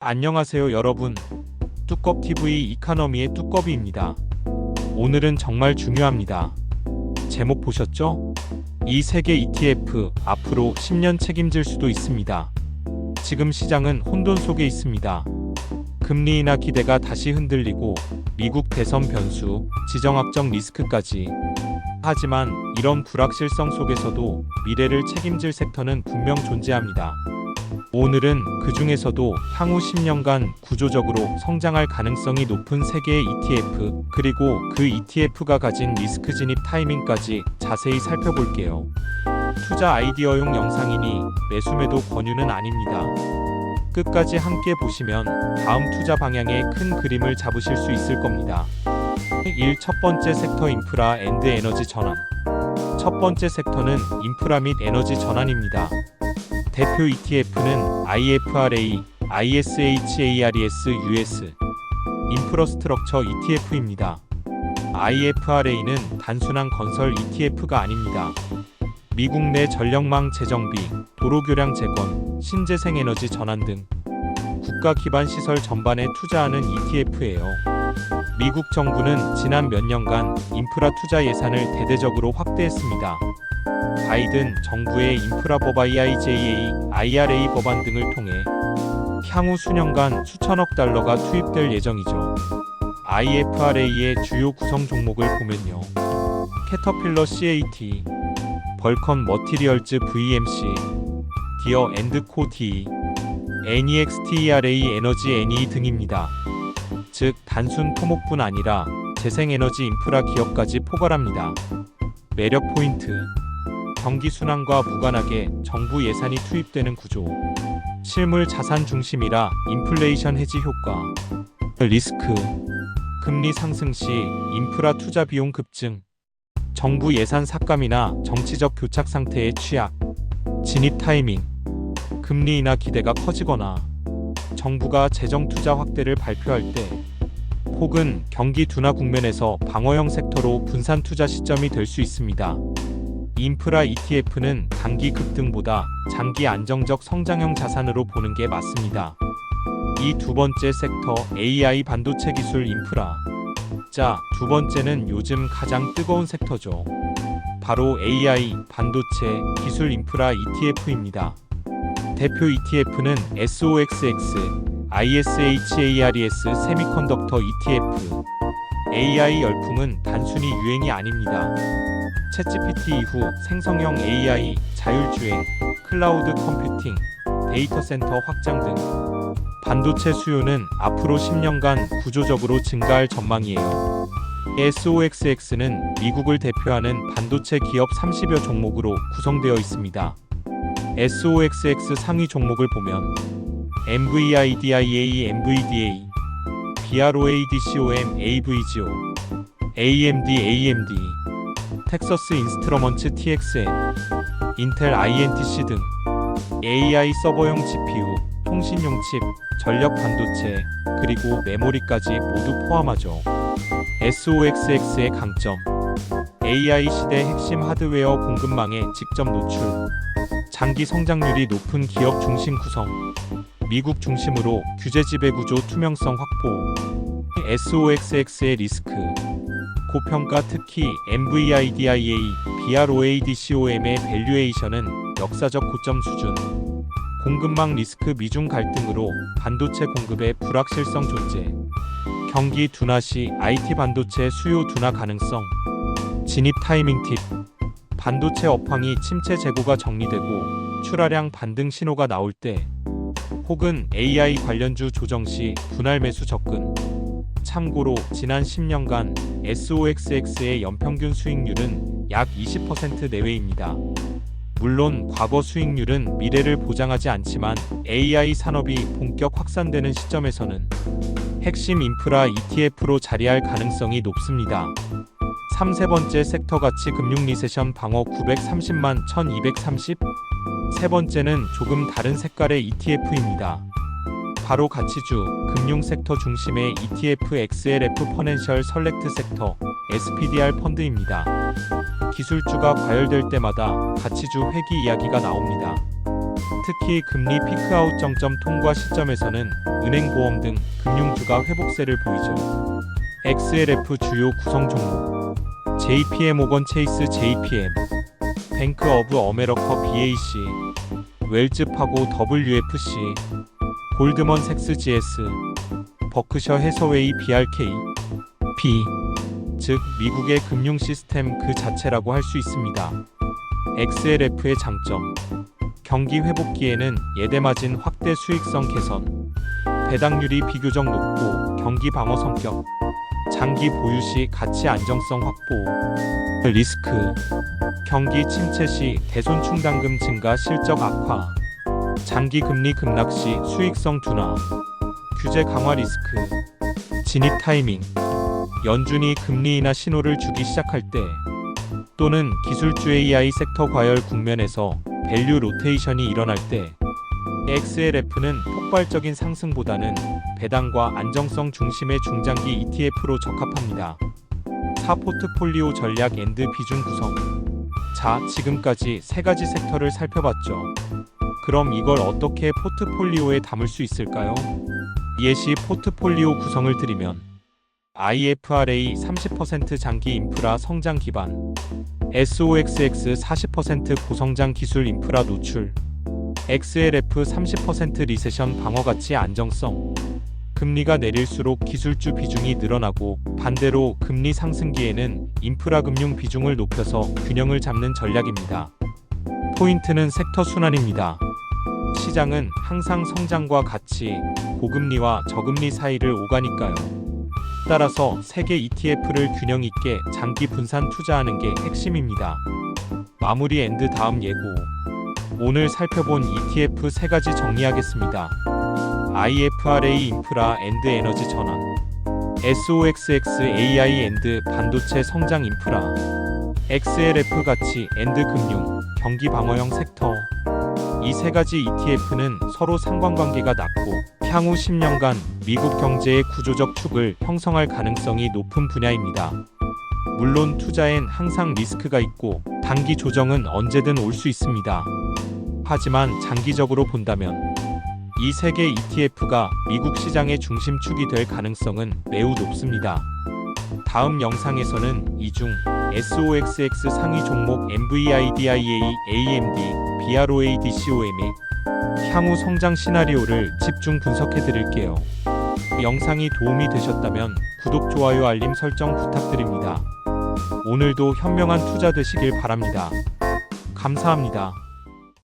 안녕하세요 여러분. 뚜껍TV 이카노미의 뚜꺼비입니다. 오늘은 정말 중요합니다. 제목 보셨죠? 이 세계 ETF 앞으로 10년 책임질 수도 있습니다. 지금 시장은 혼돈 속에 있습니다. 금리 인하 기대가 다시 흔들리고 미국 대선 변수, 지정학적 리스크까지. 하지만 이런 불확실성 속에서도 미래를 책임질 섹터는 분명 존재합니다. 오늘은 그 중에서도 향후 10년간 구조적으로 성장할 가능성이 높은 세계의 ETF, 그리고 그 ETF가 가진 리스크 진입 타이밍까지 자세히 살펴볼게요. 투자 아이디어용 영상이니 매수매도 권유는 아닙니다. 끝까지 함께 보시면 다음 투자 방향의 큰 그림을 잡으실 수 있을 겁니다. 1. 첫 번째 섹터 인프라 앤드 에너지 전환. 첫 번째 섹터는 인프라 및 에너지 전환입니다. 대표 ETF는 IFRA, ISHARES US 인프라스트럭처 ETF입니다. IFRA는 단순한 건설 ETF가 아닙니다. 미국 내 전력망 재정비, 도로 교량 재건, 신재생 에너지 전환 등 국가 기반 시설 전반에 투자하는 ETF예요. 미국 정부는 지난 몇 년간 인프라 투자 예산을 대대적으로 확대했습니다. 바이든 정부의 인프라법 IIJA, 법안 등을 통해 향후 수년간 수천억 달러가 투입될 예정이죠. IFRA의 주요 구성 종목을 보면요. 캐터필러 CAT, 벌컨 머티리얼즈 VMC, 디어 앤드코 DE, NEXTERA 에너지 NE 등입니다. 즉 단순 토목뿐 아니라 재생에너지 인프라 기업까지 포괄합니다. 매력 포인트. 경기 순환과 무관하게 정부 예산이 투입되는 구조. 실물 자산 중심이라 인플레이션 해지 효과. 리스크. 금리 상승 시 인프라 투자 비용 급증. 정부 예산 삭감이나 정치적 교착 상태의 취약. 진입 타이밍. 금리 인하 기대가 커지거나 정부가 재정 투자 확대를 발표할 때, 혹은 경기 둔화 국면에서 방어형 섹터로 분산 투자 시점이 될 수 있습니다. 인프라 ETF는 단기 급등보다 장기 안정적 성장형 자산으로 보는 게 맞습니다. 이 두 번째 섹터 AI 반도체 기술 인프라. 자, 두 번째는 요즘 가장 뜨거운 섹터죠. 바로 AI 반도체 기술 인프라 ETF입니다. 대표 ETF는 SOXX, ISHARES 세미컨덕터 ETF. AI 열풍은 단순히 유행이 아닙니다. 챗GPT 이후 생성형 AI, 자율주행, 클라우드 컴퓨팅, 데이터 센터 확장 등 반도체 수요는 앞으로 10년간 구조적으로 증가할 전망이에요. SOXX는 미국을 대표하는 반도체 기업 30여 종목으로 구성되어 있습니다. SOXX 상위 종목을 보면 NVIDIA, NVDA, BROADCOM, AVGO, AMD, 텍사스 인스트러먼츠 TXM, 인텔 INTC 등 AI 서버용 GPU, 통신용 칩, 전력 반도체, 그리고 메모리까지 모두 포함하죠. SOXX의 강점. AI 시대 핵심 하드웨어 공급망에 직접 노출. 장기 성장률이 높은 기업 중심 구성. 미국 중심으로 규제 지배 구조 투명성 확보. SOXX의 리스크. 고평가. 특히 NVIDIA, BROADCOM의 밸류에이션은 역사적 고점 수준. 공급망 리스크. 미중 갈등으로 반도체 공급의 불확실성 존재. 경기 둔화 시 IT 반도체 수요 둔화 가능성. 진입 타이밍 팁. 반도체 업황이 침체 재고가 정리되고 출하량 반등 신호가 나올 때, 혹은 AI 관련주 조정 시 분할 매수 접근. 참고로 지난 10년간 SOXX의 연평균 수익률은 약 20% 내외입니다. 물론 과거 수익률은 미래를 보장하지 않지만 AI 산업이 본격 확산되는 시점에서는 핵심 인프라 ETF로 자리할 가능성이 높습니다. 3. 세 번째 섹터 가치 금융 리세션 방어 930만 1230. 세 번째는 조금 다른 색깔의 ETF입니다. 바로 가치주, 금융 섹터 중심의 ETF XLF 퍼넨셜 설렉트 섹터 SPDR 펀드입니다. 기술주가 과열될 때마다 가치주 회귀 이야기가 나옵니다. 특히 금리 피크아웃 정점 통과 시점에서는 은행, 보험 등 금융주가 회복세를 보이죠. XLF 주요 구성 종목 JPM 모건 체이스 JPM, 뱅크 오브 어메리카 BAC, 웰즈 파고 WFC, 골드먼색스 GS, 버크셔 해서웨이 BRK, B, 즉 미국의 금융 시스템 그 자체라고 할 수 있습니다. XLF의 장점, 경기 회복기에는 예대마진 확대 수익성 개선, 배당률이 비교적 높고 경기 방어 성격, 장기 보유 시 가치 안정성 확보, 리스크, 경기 침체 시 대손 충당금 증가 실적 악화, 장기 금리 급락 시 수익성 둔화, 규제 강화 리스크, 진입 타이밍, 연준이 금리 인하 신호를 주기 시작할 때 또는 기술주 AI 섹터 과열 국면에서 밸류 로테이션이 일어날 때 XLF는 폭발적인 상승보다는 배당과 안정성 중심의 중장기 ETF로 적합합니다. 4. 포트폴리오 전략 앤드 비중 구성. 자, 지금까지 세 가지 섹터를 살펴봤죠. 그럼 이걸 어떻게 포트폴리오에 담을 수 있을까요? 예시 포트폴리오 구성을 드리면 IFRA 30% 장기 인프라 성장 기반, SOXX 40% 고성장 기술 인프라 노출, XLF 30% 리세션 방어 가치 안정성. 금리가 내릴수록 기술주 비중이 늘어나고 반대로 금리 상승기에는 인프라 금융 비중을 높여서 균형을 잡는 전략입니다. 포인트는 섹터 순환입니다. 시장은 항상 성장과 가치, 고금리와 저금리 사이를 오가니까요. 따라서 세계 ETF를 균형 있게 장기 분산 투자하는 게 핵심입니다. 마무리 앤드 다음 예고. 오늘 살펴본 ETF 세 가지 정리하겠습니다. IFRA 인프라 앤드 에너지 전환, SOXX AI 앤드 반도체 성장 인프라, XLF 가치 앤드 금융, 경기 방어형 섹터. 이 세 가지 ETF는 서로 상관관계가 낮고 향후 10년간 미국 경제의 구조적 축을 형성할 가능성이 높은 분야입니다. 물론 투자엔 항상 리스크가 있고 단기 조정은 언제든 올 수 있습니다. 하지만 장기적으로 본다면 이 세 개 ETF가 미국 시장의 중심축이 될 가능성은 매우 높습니다. 다음 영상에서는 이중 SOXX 상위 종목 NVIDIA, AMD, BROADCOM의 향후 성장 시나리오를 집중 분석해 드릴게요. 영상이 도움이 되셨다면 구독, 좋아요, 알림 설정 부탁드립니다. 오늘도 현명한 투자 되시길 바랍니다. 감사합니다.